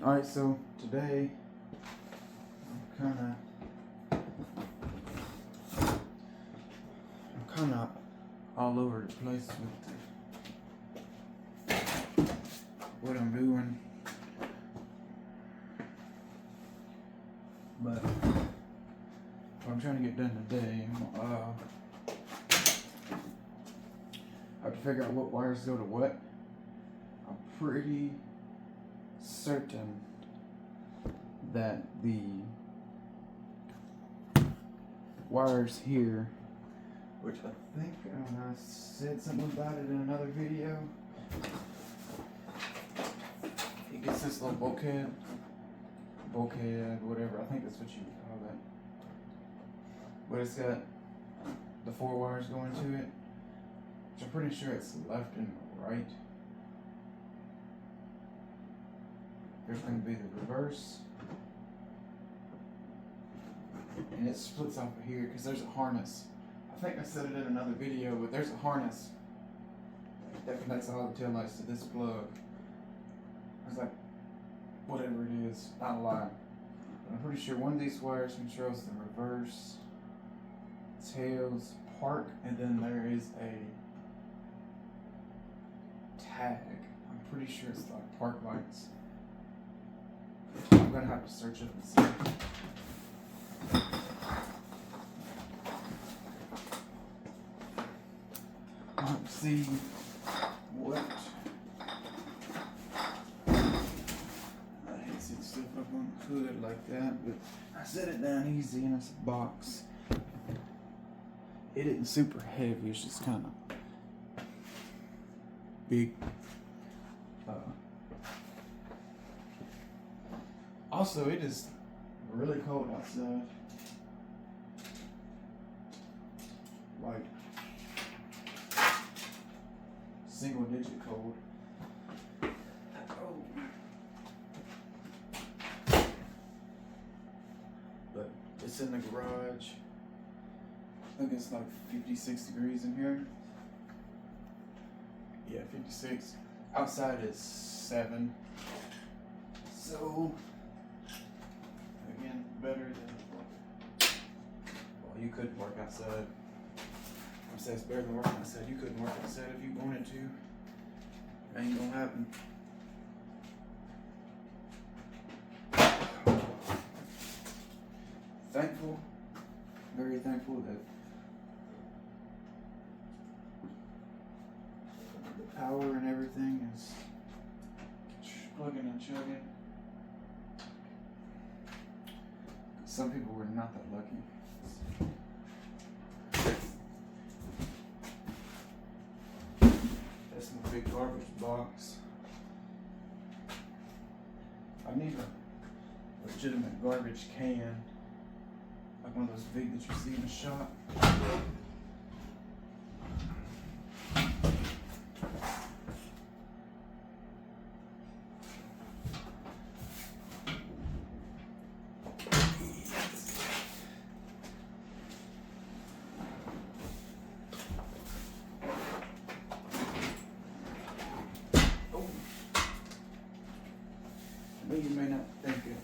Alright, so today I'm kinda all over the place with what I'm doing. But what I'm trying to get done today, I have to figure out what wires go to what. I'm pretty certain that the wires here, which I think I said something about it in another video, it gets this little bulkhead, whatever, I think that's what you would call it. But it's got the 4 wires going to it, which I'm pretty sure it's left and right. There's going to be the reverse, and it splits off of here because there's a harness. I think I said it in another video, but there's a harness that connects all the taillights to this plug. It's like, whatever it is, not a lie. But I'm pretty sure one of these wires controls the reverse, tails, park, and then there is a tag. I'm pretty sure it's like park lights. I'm gonna have to search it and see. Let's see what. I hate setting stuff up on the hood like that, but I set it down easy and it's a box. It isn't super heavy, it's just kind of big. Also, it is really cold outside. Like single digit cold. Oh. But it's in the garage. I think it's like 56 degrees in here. Yeah, 56. Outside is 7. So again, better than, well, you could work outside. I say it's better than working outside. You couldn't work outside if you wanted to. It ain't gonna happen. Thankful, very thankful that the power and everything is plugging and chugging. Some people were not that lucky. That's my big garbage box. I need a legitimate garbage can, like one of those big that you see in the shop. You may not think it.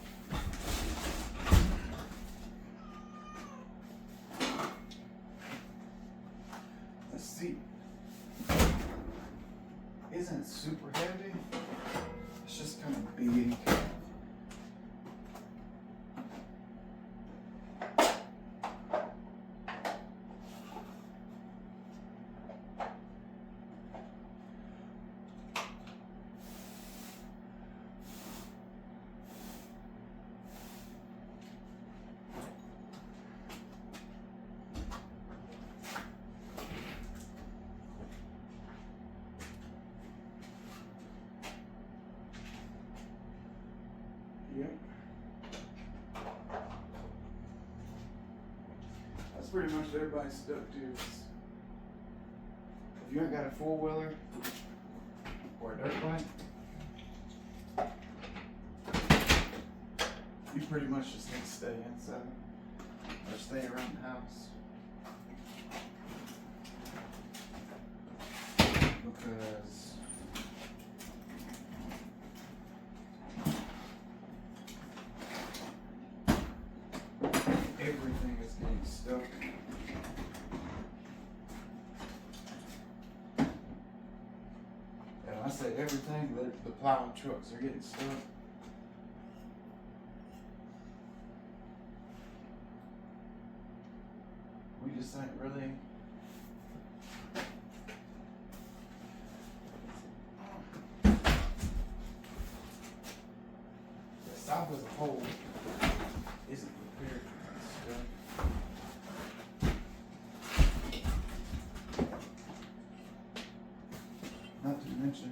The seat isn't super heavy. It's just kind of big. Yep. That's pretty much what everybody's stuck to. If you ain't got a 4-wheeler or a dirt bike, you pretty much just need to stay inside or stay around the house. Because everything is getting stuck. And I say everything, the plow trucks are getting stuck. We just ain't really. The South as a whole isn't prepared for this stuff. Not to mention,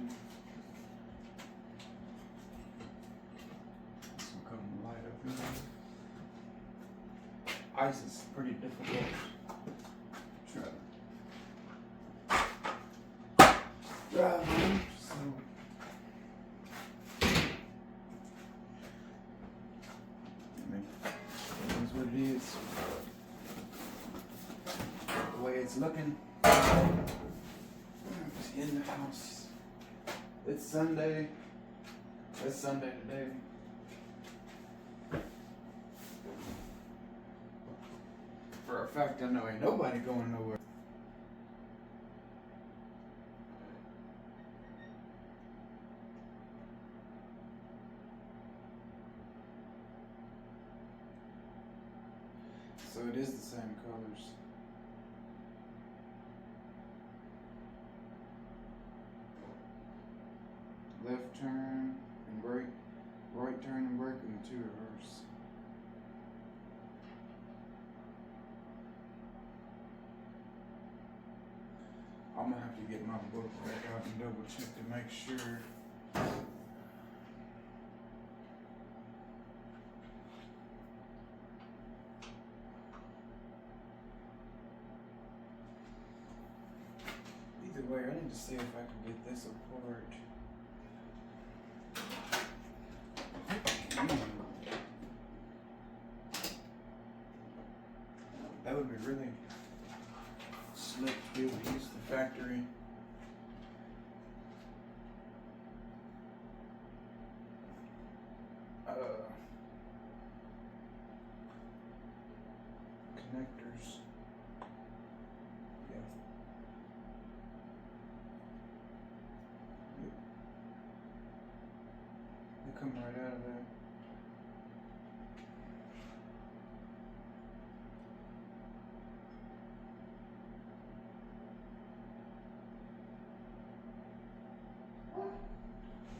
this will come to light up here. Ice is pretty difficult. Drive on, so it is what it is. The way it's looking. It's in the house. It's Sunday. It's Sunday today. For a fact, I know ain't nobody going nowhere. So it is the same colors. Left turn and brake, right turn and brake, and the two reverse. I'm gonna have to get my book back out and double check to make sure. Either way, I need to see if I can get this apart. That would be really slick to be able to use the factory. Connectors. Yeah. They come right out of there.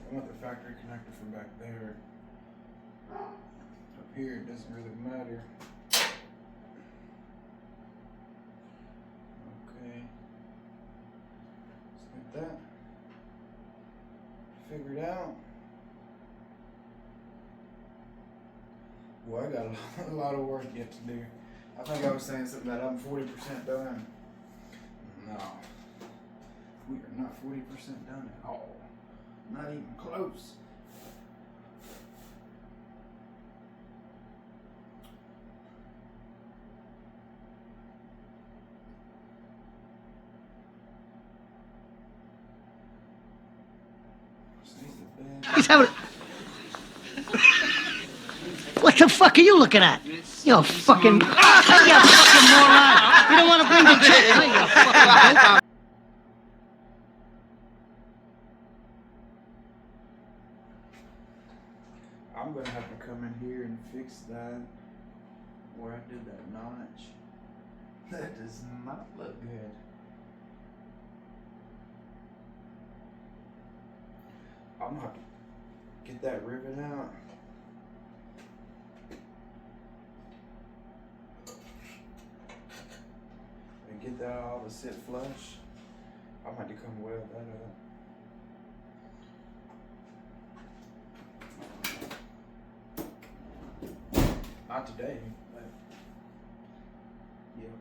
I want the factory connector from back there. Up here it doesn't really matter. Okay. Let's get that figured out. Boy, I got a lot of work yet to do. I think I was saying something that I'm 40% done. No. We are not 40% done at all. Not even close. He's having. What the fuck are you looking at? You fucking. You fucking moron! You don't want to bring the chick, huh? You fucking dope. I'm gonna have to come in here and fix that where I did that notch. That does not look good. I'm gonna have to get that rivet out. And get that all to sit flush. I'm gonna have to come weld that up. Not today, but yeah.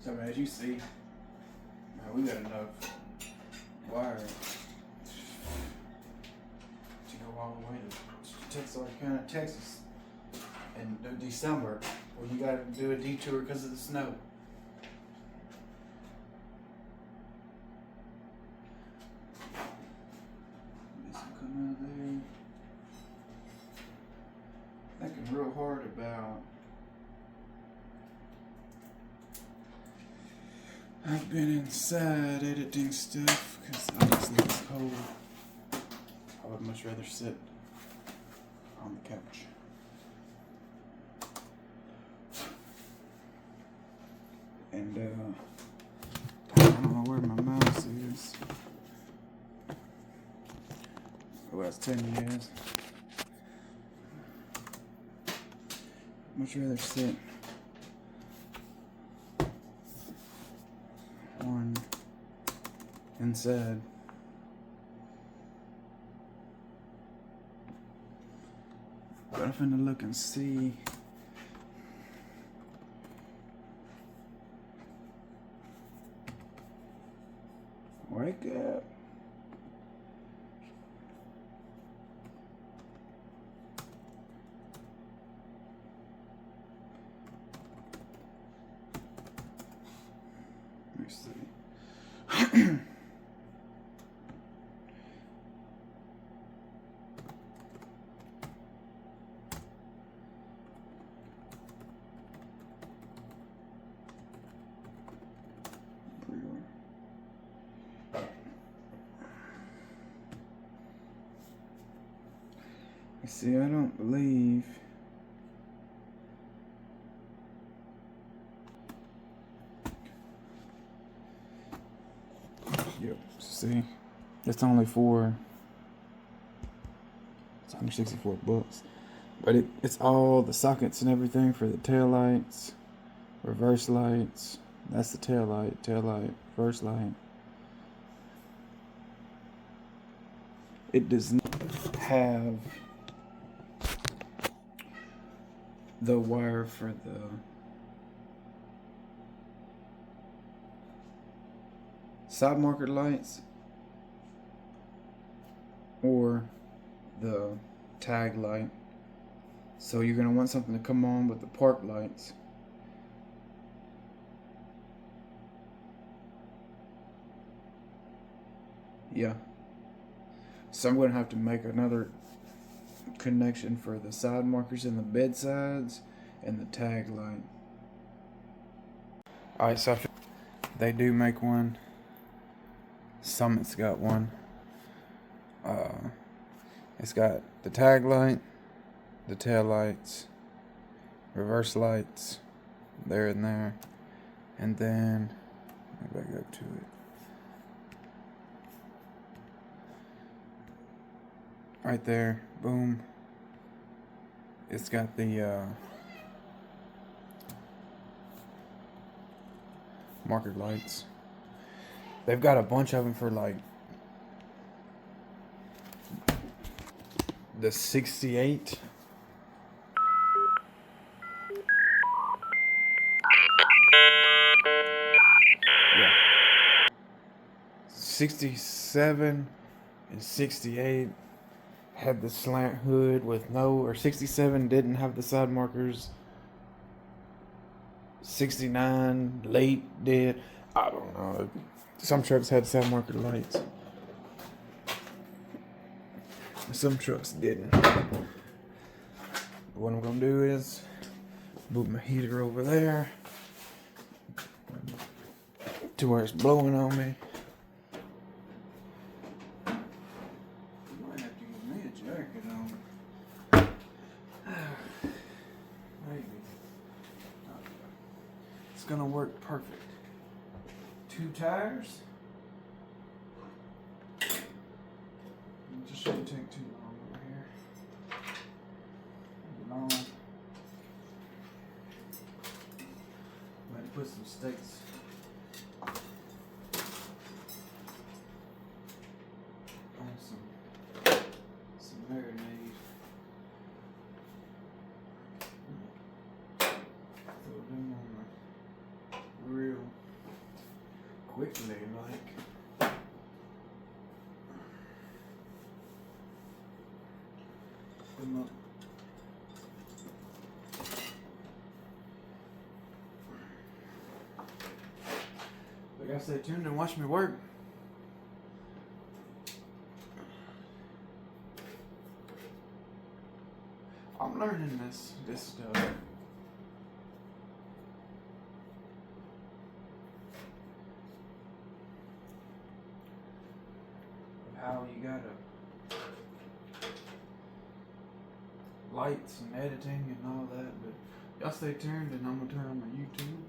So as you see, we got enough wire to go all the way to Texarkana, Texas in December, where you got to do a detour because of the snow. This will come out of there. Thinking real hard about. I've been inside editing stuff because obviously it's cold. I would much rather sit on the couch. And I don't know where my mouse is. Oh, that's 10 years. Much rather sit on inside. But I'm finna look and see. Wake up. Let me see. See, I don't believe yep, see, it's only it's 164 bucks, but it's all the sockets and everything for the tail lights, reverse lights. That's the tail light, reverse light. It does not have the wire for the side marker lights or the tag light. So you're going to want something to come on with the park lights. Yeah. So I'm going to have to make another connection for the side markers and the bed sides and the tag light. Alright, so they do make one. Summit's got one. It's got the tag light, the tail lights, reverse lights, there and there, and then let me back up to it. Right there, boom. It's got the marker lights. They've got a bunch of them for like the 68. Yeah. 67 and 68 had the slant hood with or 67 didn't have the side markers. 69 late did. I don't know. Some trucks had side marker lights. Some trucks didn't. What I'm gonna do is move my heater over there to where it's blowing on me. Might have to give me a jacket on. Maybe. It's gonna work perfect. 2 tires. It just shouldn't take too long over here. Long. Might put some stakes. On some marinade. Throw them on the grill. quickly, like. But y'all stay tuned and watch me work. I'm learning this stuff. How you gotta lights and editing and all that, but y'all stay tuned and I'm gonna turn on my YouTube.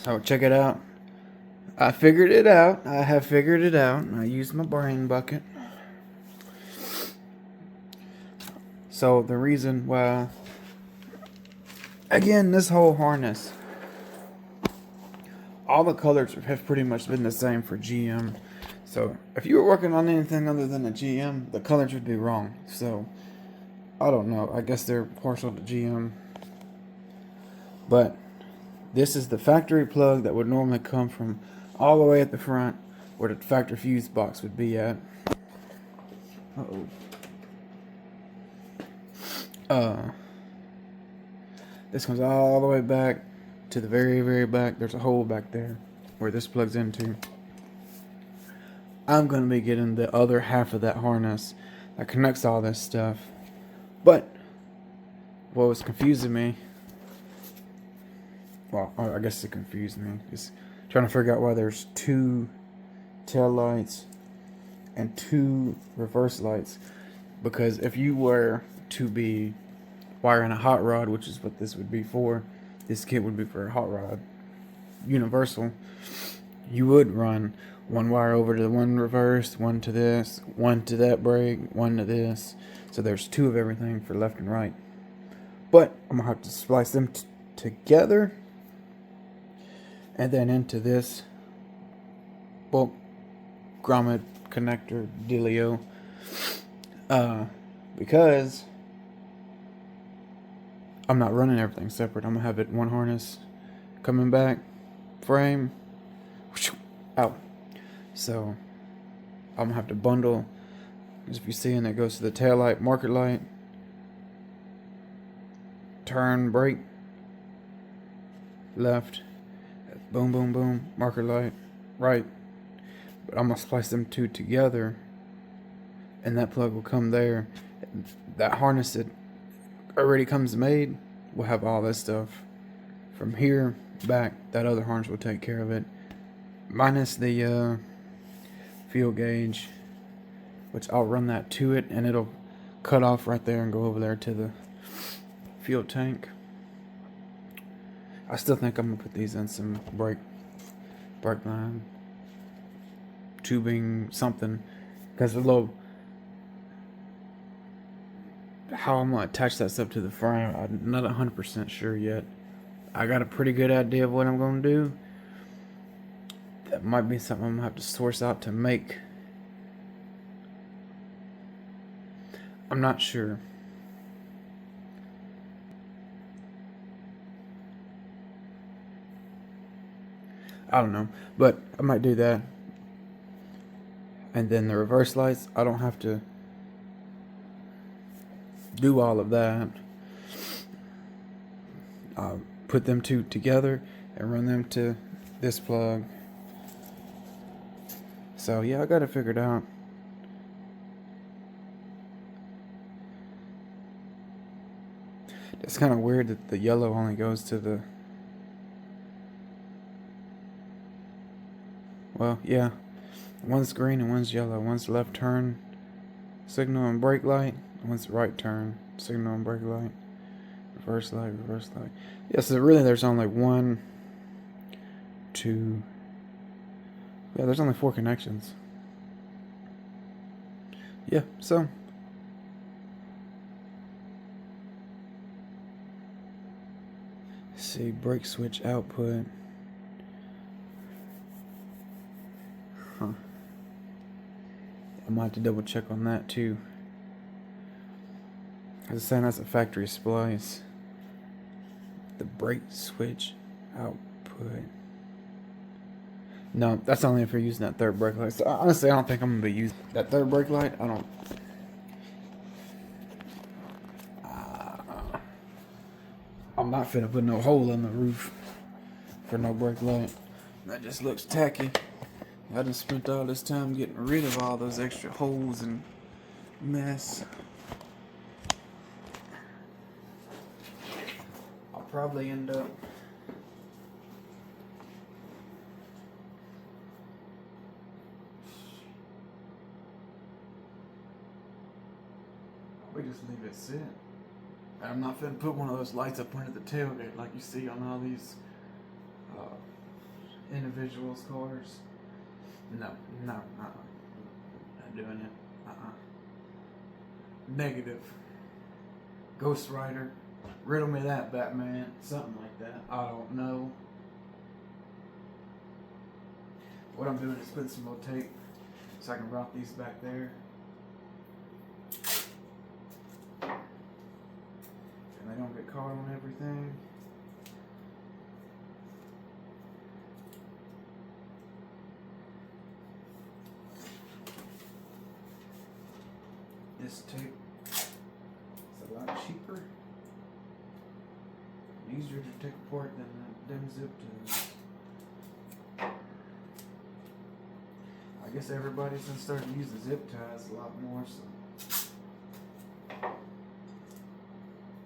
So check it out. I figured it out. I have figured it out. I used my brain bucket. So the reason why, again, this whole harness, all the colors have pretty much been the same for GM. So if you were working on anything other than a GM, the colors would be wrong. So I don't know. I guess they're partial to GM. But this is the factory plug that would normally come from all the way at the front where the factory fuse box would be at. This comes all the way back to the very, very back. There's a hole back there where this plugs into. I'm going to be getting the other half of that harness that connects all this stuff. But what was confusing me, well, I guess it confused me, just trying to figure out why there's 2 tail lights and 2 reverse lights. Because if you were to be wiring a hot rod, which is what this would be for, this kit would be for a hot rod, universal, you would run one wire over to the one reverse, one to this, one to that brake, one to this. So there's 2 of everything for left and right. But I'm going to have to splice them together and then into this bulk grommet connector dealio. Because I'm not running everything separate. I'm going to have it one harness coming back, frame, out. So I'm going to have to bundle, as if you see, and it goes to the tail light, marker light, turn, brake, left, boom, boom, boom, marker light, right. But I'm going to splice them 2 together, and that plug will come there. That harness that already comes made will have all this stuff. From here back, that other harness will take care of it. Minus the fuel gauge, which I'll run that to it, and it'll cut off right there and go over there to the fuel tank. I still think I'm gonna put these in some brake line, tubing, something, because the little, how I'm gonna attach that stuff to the frame, I'm not 100% sure yet. I got a pretty good idea of what I'm gonna do. That might be something I'm gonna have to source out to make. I'm not sure. I don't know, but I might do that. And then the reverse lights, I don't have to do all of that. I'll put them two together and run them to this plug. So yeah, I got it figured out. It's kind of weird that the yellow only goes to the... Well, yeah. One's green and one's yellow. One's left turn signal and brake light. One's right turn signal and brake light. Reverse light, reverse light. Yeah, so really there's only 1, 2... Yeah, there's only 4 connections. Yeah, so... See, brake switch output. Huh. I might have to double check on that too. I was saying that's a factory splice. The brake switch output. No, that's only if you're using that third brake light. So honestly, I don't think I'm gonna be using that third brake light. I don't. I'm not finna put no hole in the roof for no brake light. That just looks tacky. I done spent all this time getting rid of all those extra holes and mess. I'll probably end up just leave it sit. I'm not finna put one of those lights up under the tailgate like you see on all these individuals' cars. No, not doing it. Negative. Ghost Rider. Riddle me that, Batman. Something like that. I don't know. What I'm doing is putting some more tape so I can route these back there. And they don't get caught on everything. This tape is a lot cheaper and easier to take apart than them zip ties. I guess everybody's been starting to use the zip ties a lot more, so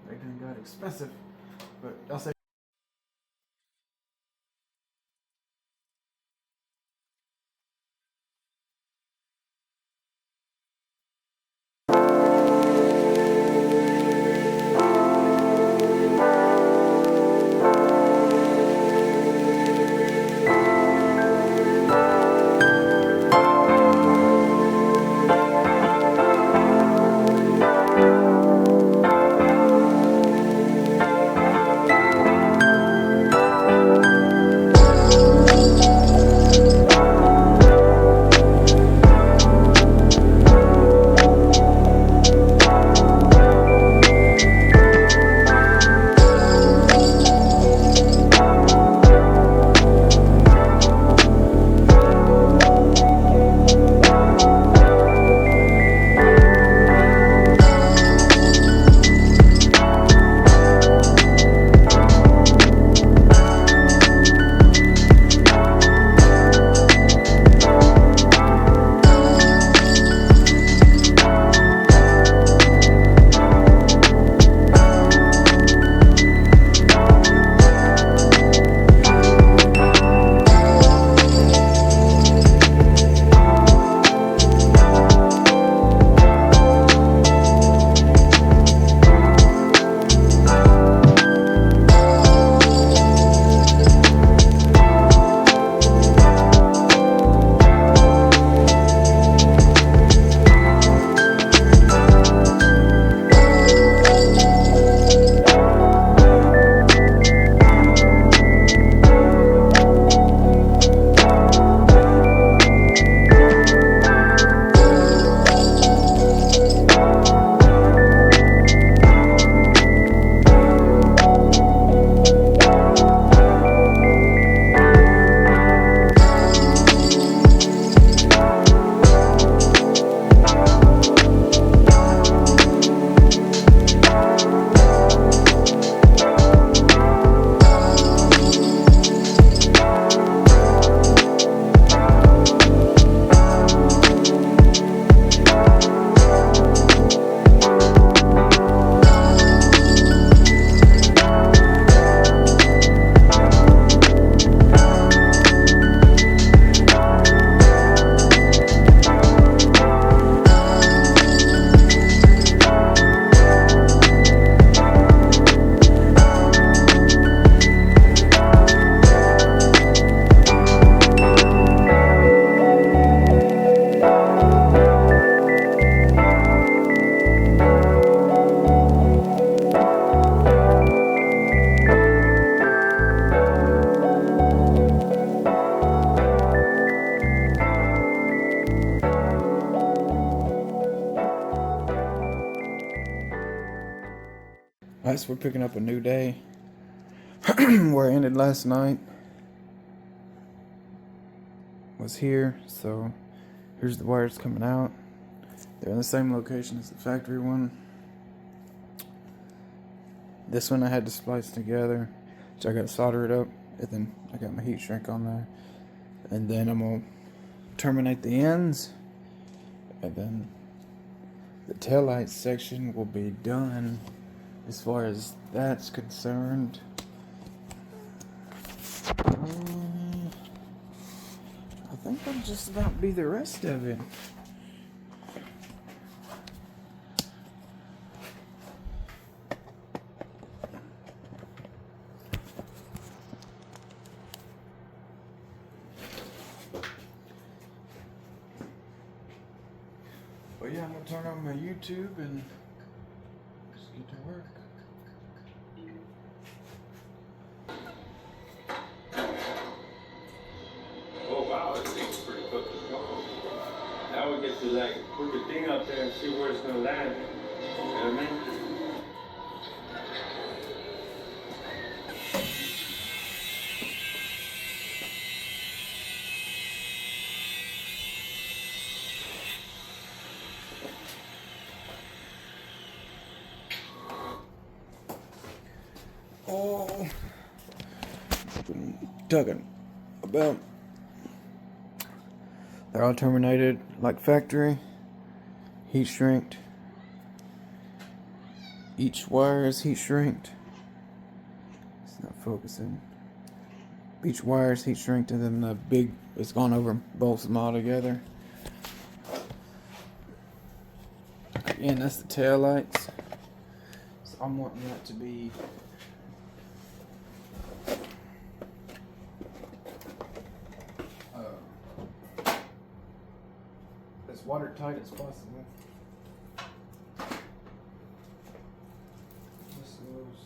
they done got expensive, but I'll say guess we're picking up a new day. Where I ended last night was here, so here's the wires coming out. They're in the same location as the factory one. This one I had to splice together, so I got to solder it up, and then I got my heat shrink on there. And then I'm going to terminate the ends, and then the taillight section will be done as far as that's concerned. I think that'll just about be the rest of it. But yeah, I'm gonna turn on my YouTube and just get to work. Oh wow, this thing's pretty fucking cool. Now we get to like put the thing up there and see where it's gonna land. You know what I mean? Oh, been talking about. They're all terminated like factory, heat shrinked. Each wire is heat shrinked. It's not focusing. Each wire is heat shrinked, and then the big it's gone over bolts them all together. Again, that's the tail lights. So I'm wanting that to be as watertight as possible. This goes.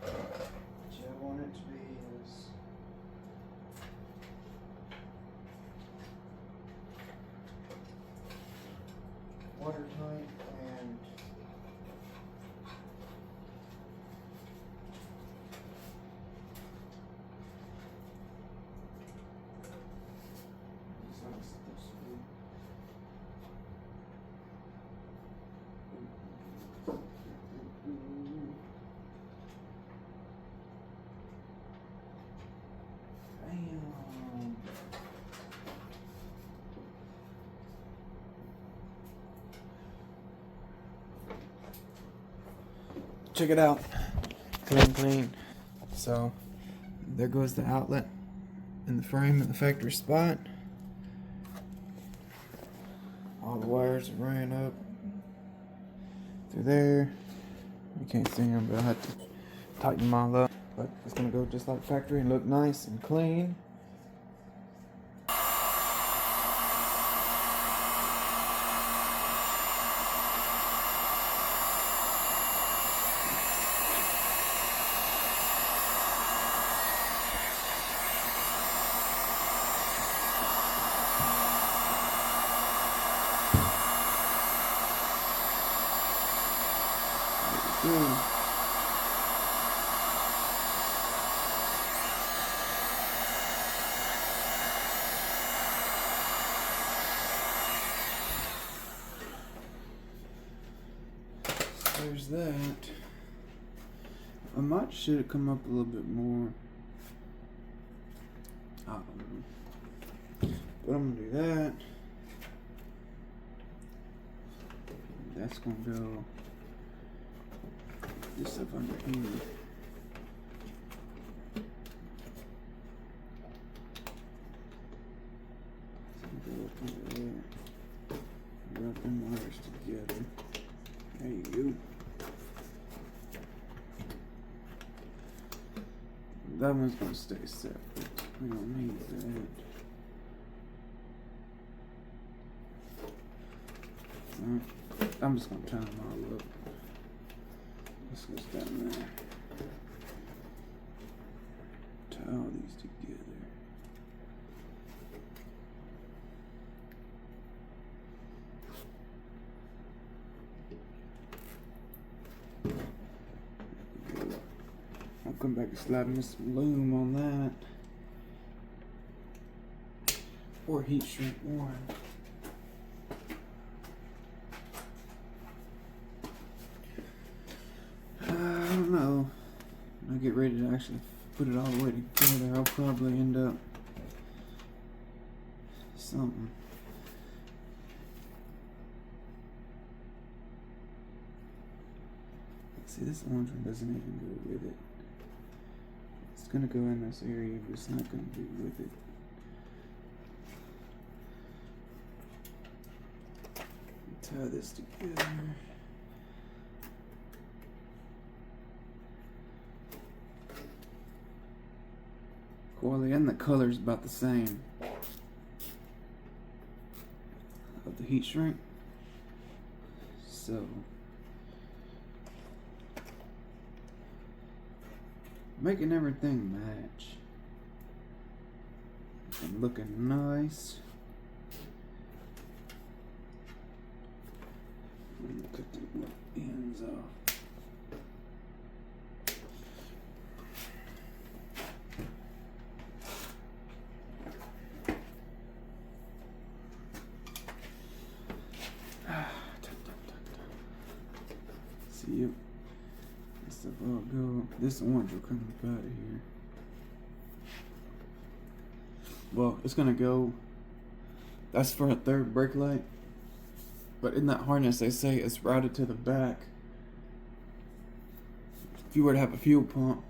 What I want it to be is watertight and check it out. Clean. So there goes the outlet in the frame in the factory spot. All the wires are ran up through there. You can't see them, but I had to tighten them all up. But it's gonna go just like factory and look nice and clean. There's that. I might should have come up a little bit more. I don't know. But I'm gonna do that. That's gonna go this up under here. Go up under there. Rub them wires together. There you go. That one's gonna stay separate. We don't need that. I'm just gonna turn them all up. This goes down there. Tie all these together. I'll come back to slapping this loom on that. Or heat shrink one. I don't know. When I get ready to actually put it all the way together, I'll probably end up something. See, this orange one doesn't even go with it. It's gonna go in this area, but it's not gonna be with it. Tie this together. Coily, and the color's about the same of the heat shrink. So making everything match and looking nice. I'm gonna cut the ends off. See it? This stuff all go. This orange will come up out of here. Well, it's gonna go. That's for a third brake light. But in that harness, they say it's routed to the back. If you were to have a fuel pump,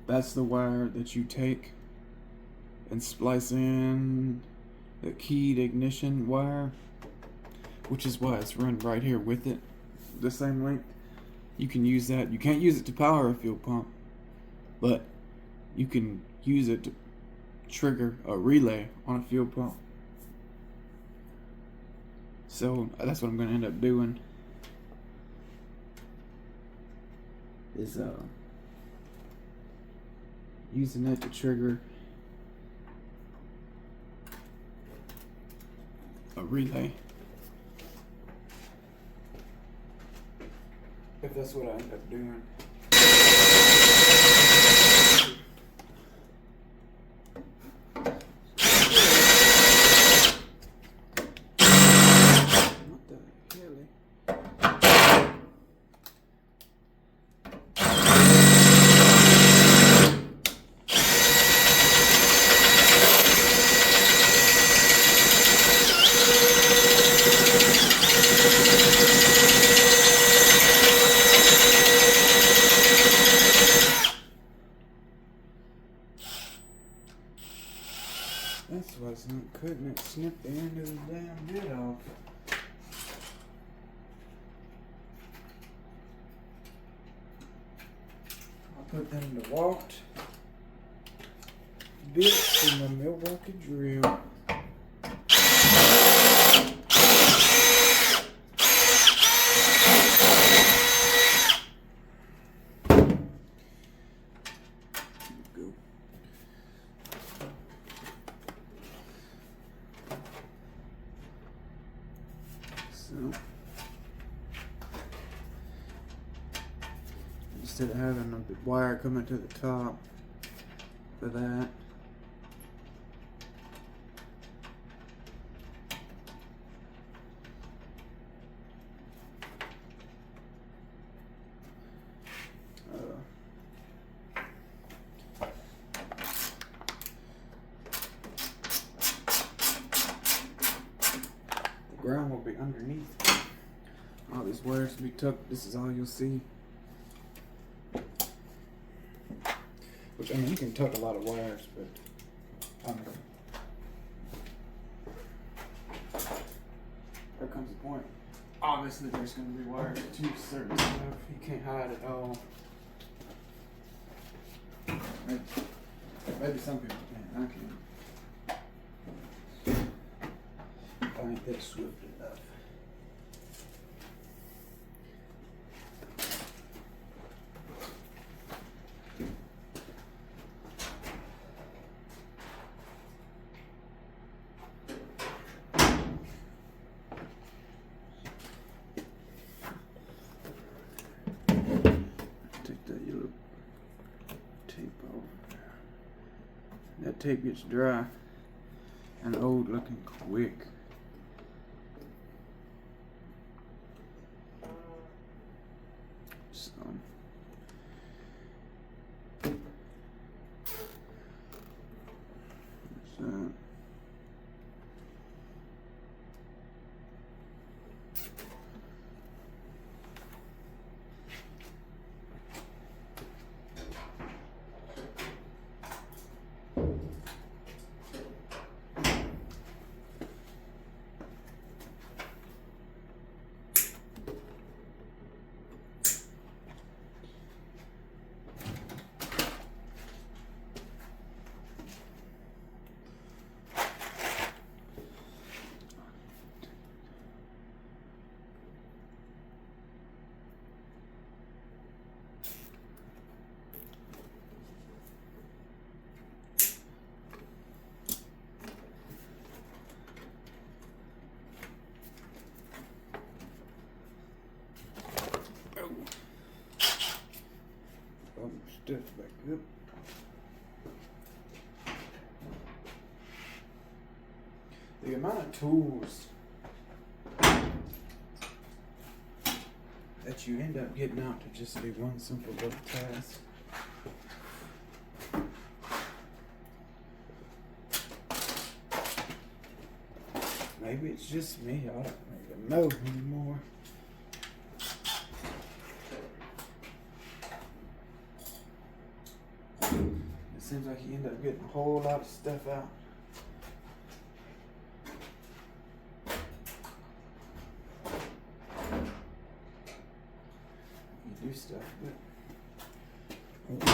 that's the wire that you take and splice in the keyed ignition wire, which is why it's run right here with it, the same length. You can use that. You can't use it to power a fuel pump, but you can use it to trigger a relay on a fuel pump. So that's what I'm going to end up doing, is using it to trigger a relay, if that's what I end up doing. That's why it's not cutting it. Snip the end of the damn bit off. I'll put that in the walked bits in the Milwaukee drill. So, instead of having a wire coming to the top for that, ground will be underneath. All these wires will be tucked. This is all you'll see. Which, I mean, you can tuck a lot of wires, but there comes a point. Obviously, there's going to be wires to certain stuff. You can't hide it all. Maybe some people can. I can. I ain't that swift enough. Take that that tape gets dry and old looking quick. So stuff back up. The amount of tools that you end up getting out to just be one simple little task. Maybe it's just me, I don't even know anymore. It seems like you end up getting a whole lot of stuff out. You do stuff, but